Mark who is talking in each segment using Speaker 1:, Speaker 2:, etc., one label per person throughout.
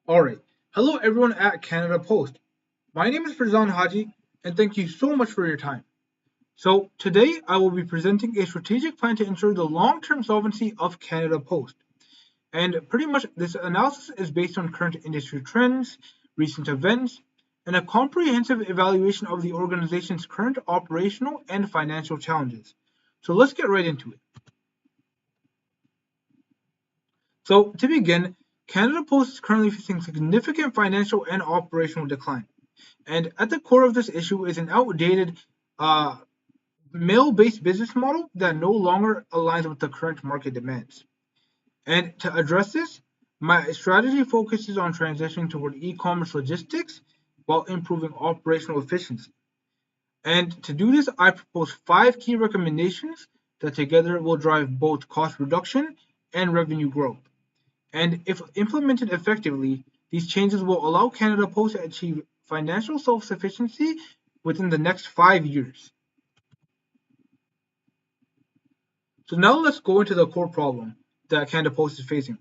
Speaker 1: Alright, hello everyone at Canada Post. My name is Farzan Haji, and thank you so much for your time. So, today I will be presenting a strategic plan to ensure the long term solvency of Canada Post. And pretty much this analysis is based on current industry trends, recent events, and a comprehensive evaluation of the organization's current operational and financial challenges. So, let's get right into it. So, to begin, Canada Post is currently facing significant financial and operational decline. And at the core of this issue is an outdated uh, mail-based business model that no longer aligns with the current market demands. And to address this, my strategy focuses on transitioning toward e-commerce logistics while improving operational efficiency. And to do this, I propose five key recommendations that together will drive both cost reduction and revenue growth. And if implemented effectively, these changes will allow Canada Post to achieve financial self-sufficiency within the next 5 years. So now let's go into the core problem that Canada Post is facing.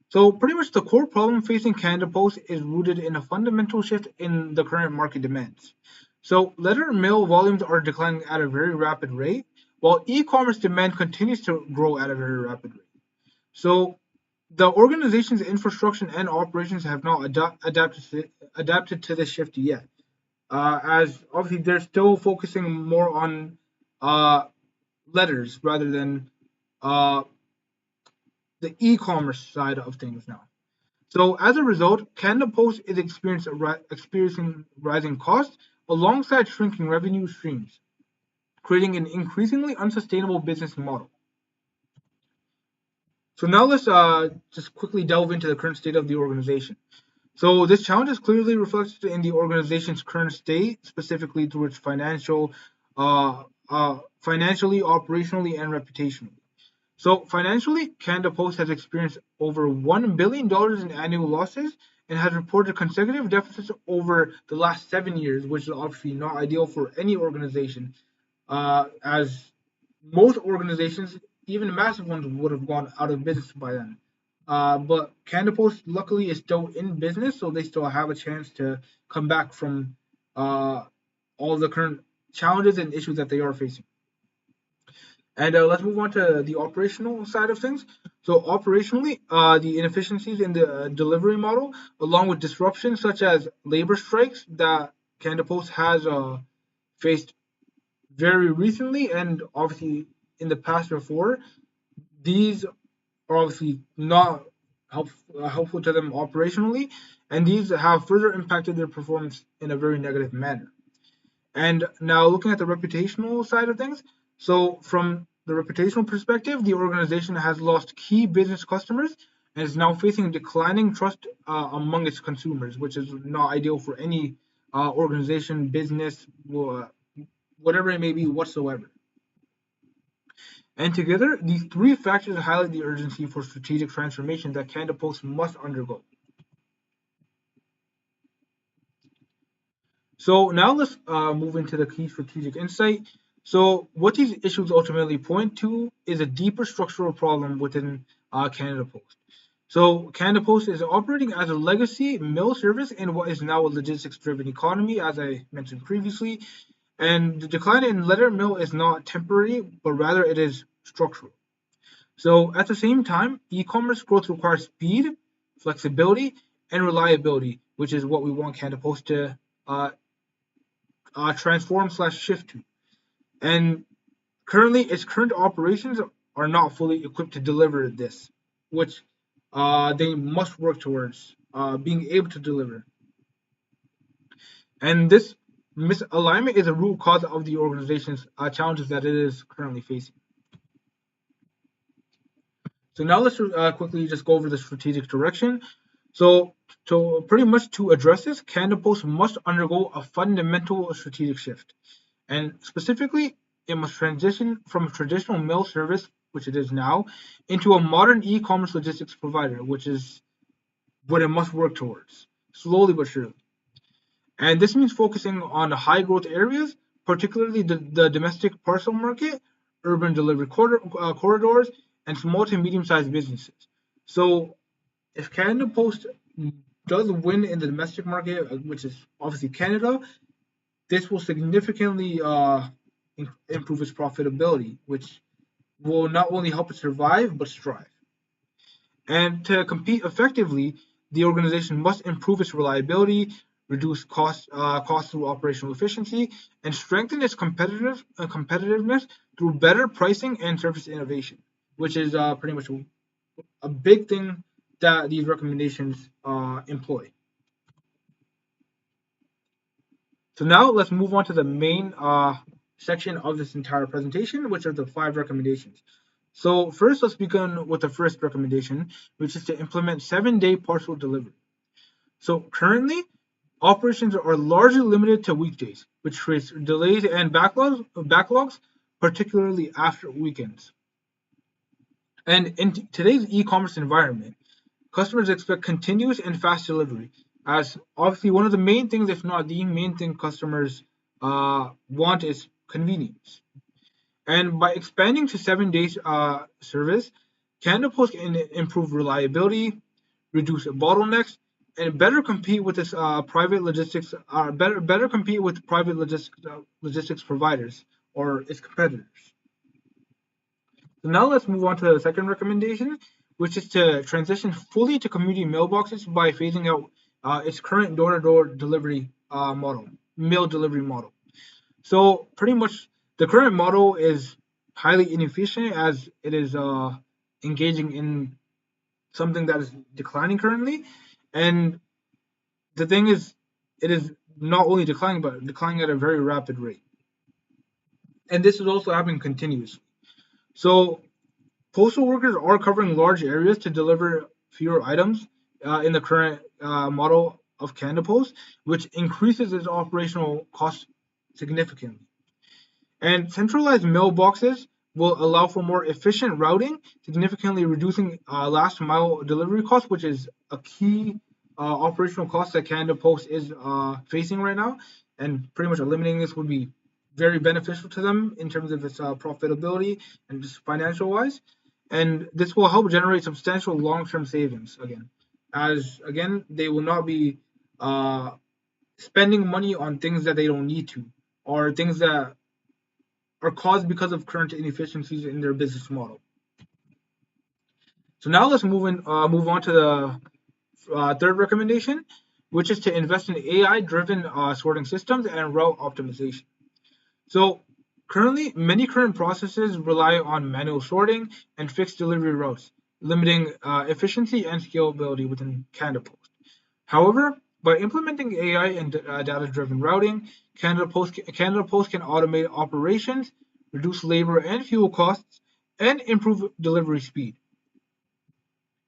Speaker 1: So pretty much the core problem facing Canada Post is rooted in a fundamental shift in the current market demands. So letter mail volumes are declining at a very rapid rate, while e-commerce demand continues to grow at a very rapid rate. So the organization's infrastructure and operations have not adapted to this shift yet, as obviously they're still focusing more on uh, letters rather than uh, the e-commerce side of things now. So as a result, Canada Post is experiencing rising costs alongside shrinking revenue streams, creating an increasingly unsustainable business model. So now let's just quickly delve into the current state of the organization. So this challenge is clearly reflected in the organization's current state, specifically through its financially, operationally, and reputationally. So financially, Canada Post has experienced over $1 billion in annual losses and has reported consecutive deficits over the last 7 years, which is obviously not ideal for any organization, as most organizations, even massive ones, would have gone out of business by then. But Canada Post, luckily, is still in business, so they still have a chance to come back from uh, all the current challenges and issues that they are facing. And let's move on to the operational side of things. So operationally, the inefficiencies in the delivery model, along with disruptions such as labor strikes that Canada Post has faced very recently and obviously in the past before, these are obviously not helpful to them operationally, and these have further impacted their performance in a very negative manner. And now looking at the reputational side of things, so from the reputational perspective, the organization has lost key business customers and is now facing declining trust among its consumers, which is not ideal for any organization, business, whatever it may be whatsoever. And together, these three factors highlight the urgency for strategic transformation that Canada Post must undergo. So now let's move into the key strategic insight. So what these issues ultimately point to is a deeper structural problem within Canada Post. So Canada Post is operating as a legacy mail service in what is now a logistics-driven economy, as I mentioned previously. And the decline in letter mail is not temporary, but rather it is structural. So at the same time, e-commerce growth requires speed, flexibility, and reliability, which is what we want Canada Post to uh, transform slash shift to. And currently, its current operations are not fully equipped to deliver this, which they must work towards being able to deliver. And this misalignment is a root cause of the organization's challenges that it is currently facing. So now let's quickly just go over the strategic direction. So to pretty much to address this, Canada Post must undergo a fundamental strategic shift. And specifically, it must transition from a traditional mail service, which it is now, into a modern e-commerce logistics provider, which is what it must work towards, slowly but surely. And this means focusing on high growth areas, particularly the domestic parcel market, urban delivery corridors, and small to medium sized businesses. So if Canada Post does win in the domestic market, which is obviously Canada, this will significantly improve its profitability, which will not only help it survive but strive. And to compete effectively, the organization must improve its reliability, reduce costs through operational efficiency, and strengthen its competitiveness through better pricing and service innovation, which is pretty much a big thing that these recommendations employ. So now let's move on to the main section of this entire presentation, which are the 5 recommendations. So first, let's begin with the first recommendation, which is to implement 7-day parcel delivery. So currently, operations are largely limited to weekdays, which creates delays and backlogs, particularly after weekends. And in today's e-commerce environment, customers expect continuous and fast delivery, as obviously one of the main things, if not the main thing, customers want is convenience. And by expanding to 7 days service, Canada Post can improve reliability, reduce bottlenecks, and better compete with this private logistics. Better compete with private logistics providers or its competitors. So now let's move on to the second recommendation, which is to transition fully to community mailboxes by phasing out its current door-to-door delivery mail delivery model. So pretty much the current model is highly inefficient as it is engaging in something that is declining currently. And the thing is, it is not only declining, but declining at a very rapid rate. And this is also happening continuously. So postal workers are covering large areas to deliver fewer items in the current model of Canada Post, which increases its operational costs significantly. And centralized mailboxes will allow for more efficient routing, significantly reducing last mile delivery costs, which is a key operational cost that Canada Post is facing right now. And pretty much eliminating this would be very beneficial to them in terms of its profitability and just financial wise. And this will help generate substantial long-term savings again, as again they will not be spending money on things that they don't need to, or things that are caused because of current inefficiencies in their business model. So now let's move on to the third recommendation, which is to invest in AI-driven sorting systems and route optimization. So currently, many current processes rely on manual sorting and fixed delivery routes, limiting efficiency and scalability within Canada Post. However, by implementing AI and data-driven routing, Canada Post can automate operations, reduce labor and fuel costs, and improve delivery speed.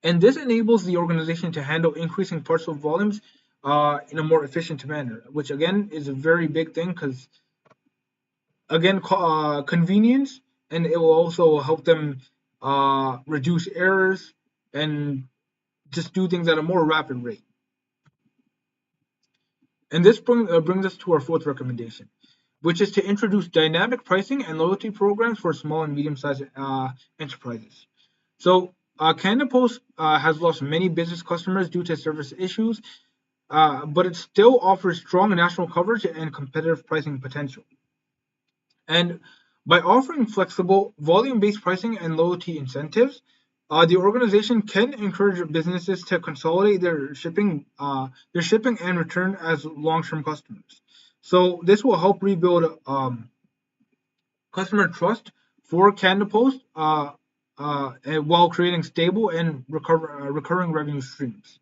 Speaker 1: And this enables the organization to handle increasing parcel volumes in a more efficient manner, which again is a very big thing because again convenience, and it will also help them reduce errors and just do things at a more rapid rate. And this brings us to our fourth recommendation, which is to introduce dynamic pricing and loyalty programs for small and medium-sized enterprises. So Canada Post has lost many business customers due to service issues, but it still offers strong national coverage and competitive pricing potential. And by offering flexible, volume-based pricing and loyalty incentives, the organization can encourage businesses to consolidate their shipping and return as long-term customers. So this will help rebuild customer trust for Canada Post while creating stable and recurring revenue streams.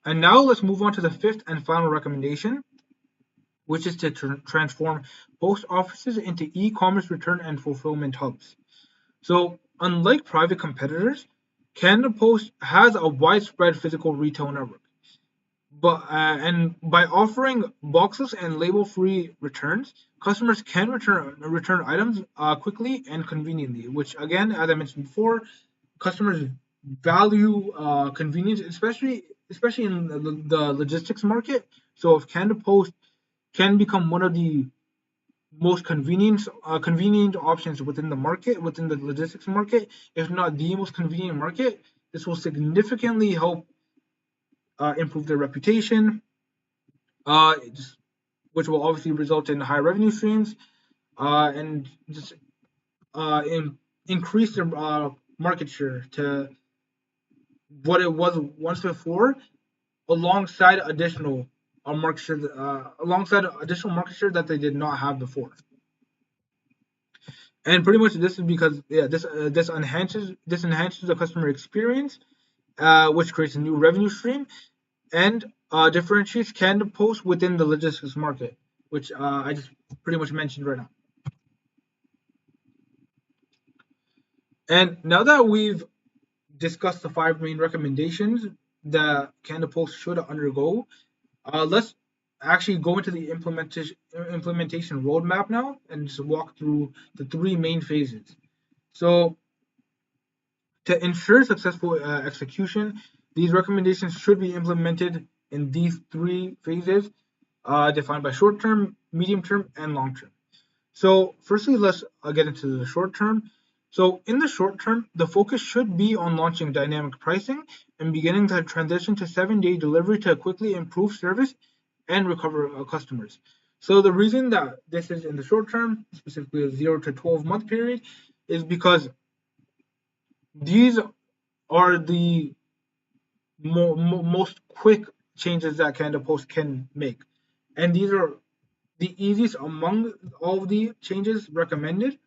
Speaker 1: And now let's move on to the fifth and final recommendation, which is to transform post offices into e-commerce return and fulfillment hubs. So, unlike private competitors, Canada Post has a widespread physical retail network. And by offering boxless and label-free returns, customers can return items quickly and conveniently. Which, again, as I mentioned before, customers value convenience, especially in the logistics market. So, if Canada Post can become one of the most convenient options within the market, within the logistics market, if not the most convenient market, this will significantly help improve their reputation, just, which will obviously result in higher revenue streams, and just increase their market share to what it was once before, alongside additional market share that they did not have before. And pretty much this is because this enhances the customer experience, which creates a new revenue stream and differentiates Canada Post within the logistics market, which I just pretty much mentioned right now. And now that we've discussed the 5 main recommendations that Canada Post should undergo, let's actually go into the implementation roadmap now and just walk through the 3 main phases. So, to ensure successful execution, these recommendations should be implemented in these 3 phases, defined by short term, medium term, and long term. So, firstly, let's get into the short term. So, in the short term, the focus should be on launching dynamic pricing and beginning the transition to 7-day delivery to quickly improve service and recover customers. So, the reason that this is in the short term, specifically a 0 to 12-month period, is because these are the most quick changes that Canada Post can make. And these are the easiest among all of the changes recommended.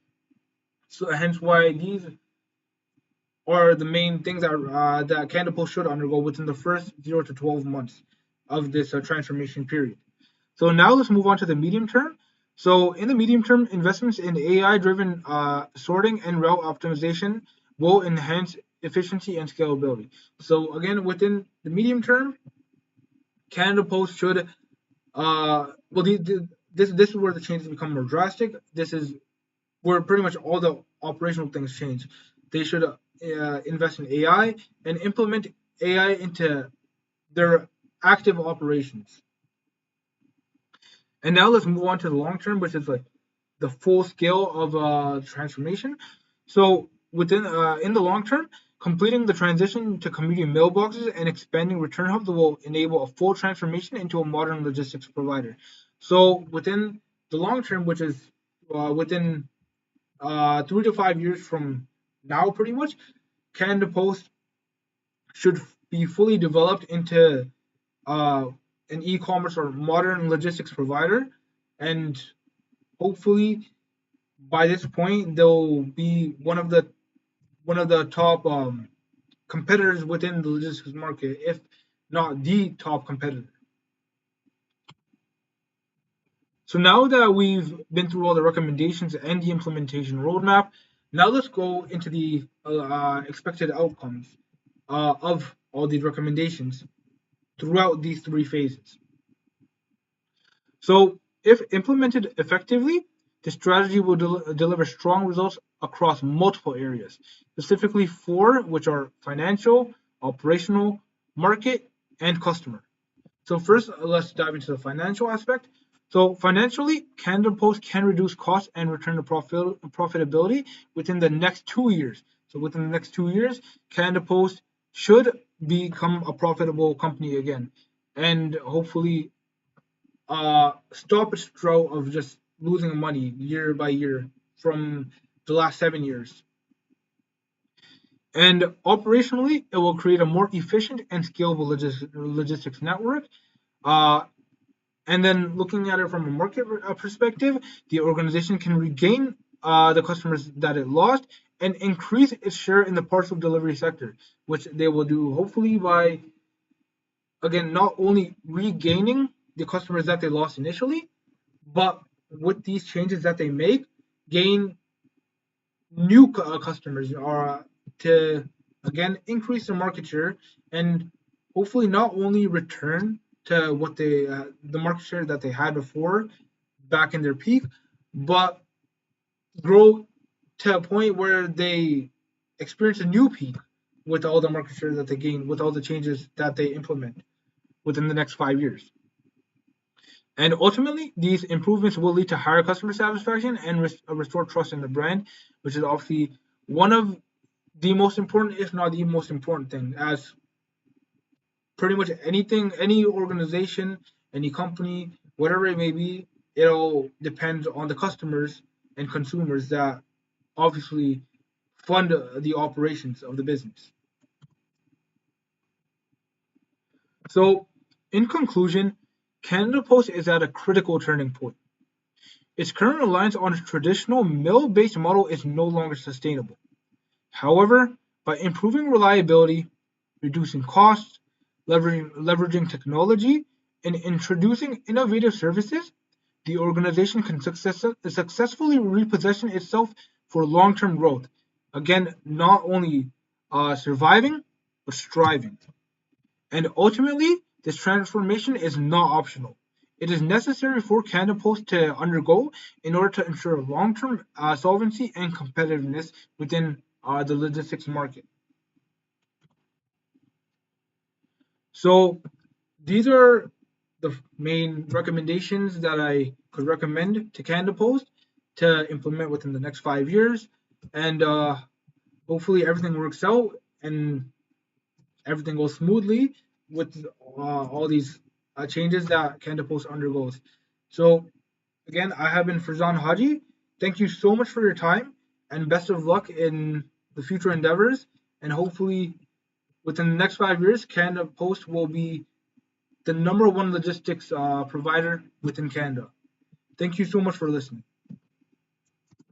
Speaker 1: So hence why these are the main things that Canada Post should undergo within the first 0 to 12 months of this transformation period. So now let's move on to the medium term. So in the medium term, investments in AI-driven sorting and route optimization will enhance efficiency and scalability. So again, within the medium term, Canada Post should this is where the changes become more drastic. This is where pretty much all the operational things change. They should invest in AI and implement AI into their active operations. And now let's move on to the long term, which is like the full scale of transformation. So within in the long term, completing the transition to community mailboxes and expanding return hubs will enable a full transformation into a modern logistics provider. So within the long term, which is within 3 to 5 years from now, pretty much, Canada Post should be fully developed into an e-commerce or modern logistics provider, and hopefully by this point they'll be one of the top competitors within the logistics market, if not the top competitor. So now that we've been through all the recommendations and the implementation roadmap, now let's go into the expected outcomes of all these recommendations throughout these 3 phases. So if implemented effectively, the strategy will deliver strong results across multiple areas, specifically 4, which are financial, operational, market, and customer. So first, let's dive into the financial aspect. So financially, Canada Post can reduce costs and return to profitability within the next 2 years. So within the next 2 years, Canada Post should become a profitable company again, and hopefully stop its drought of just losing money year by year from the last 7 years. And operationally, it will create a more efficient and scalable logistics network. And then looking at it from a market perspective, the organization can regain the customers that it lost and increase its share in the parcel delivery sector, which they will do hopefully by, again, not only regaining the customers that they lost initially, but with these changes that they make, gain new customers to, again, increase their market share and hopefully not only return to what the market share that they had before back in their peak, but grow to a point where they experience a new peak with all the market share that they gain, with all the changes that they implement within the next 5 years. And ultimately, these improvements will lead to higher customer satisfaction and restore trust in the brand, which is obviously one of the most important, if not the most important thing, as pretty much anything, any organization, any company, whatever it may be, it all depends on the customers and consumers that obviously fund the operations of the business. So, in conclusion, Canada Post is at a critical turning point. Its current reliance on a traditional mill-based model is no longer sustainable. However, by improving reliability, reducing costs, leveraging technology, and introducing innovative services, the organization can successfully reposition itself for long-term growth. Again, not only surviving, but striving. And ultimately, this transformation is not optional. It is necessary for Canada Post to undergo in order to ensure long-term solvency and competitiveness within the logistics market. So these are the main recommendations that I could recommend to Canada Post to implement within the next 5 years, and hopefully everything works out and everything goes smoothly with all these changes that Canada Post undergoes. So again, I have been Farzan Haji. Thank you so much for your time and best of luck in the future endeavors. And hopefully, within the next 5 years, Canada Post will be the number one logistics provider within Canada. Thank you so much for listening.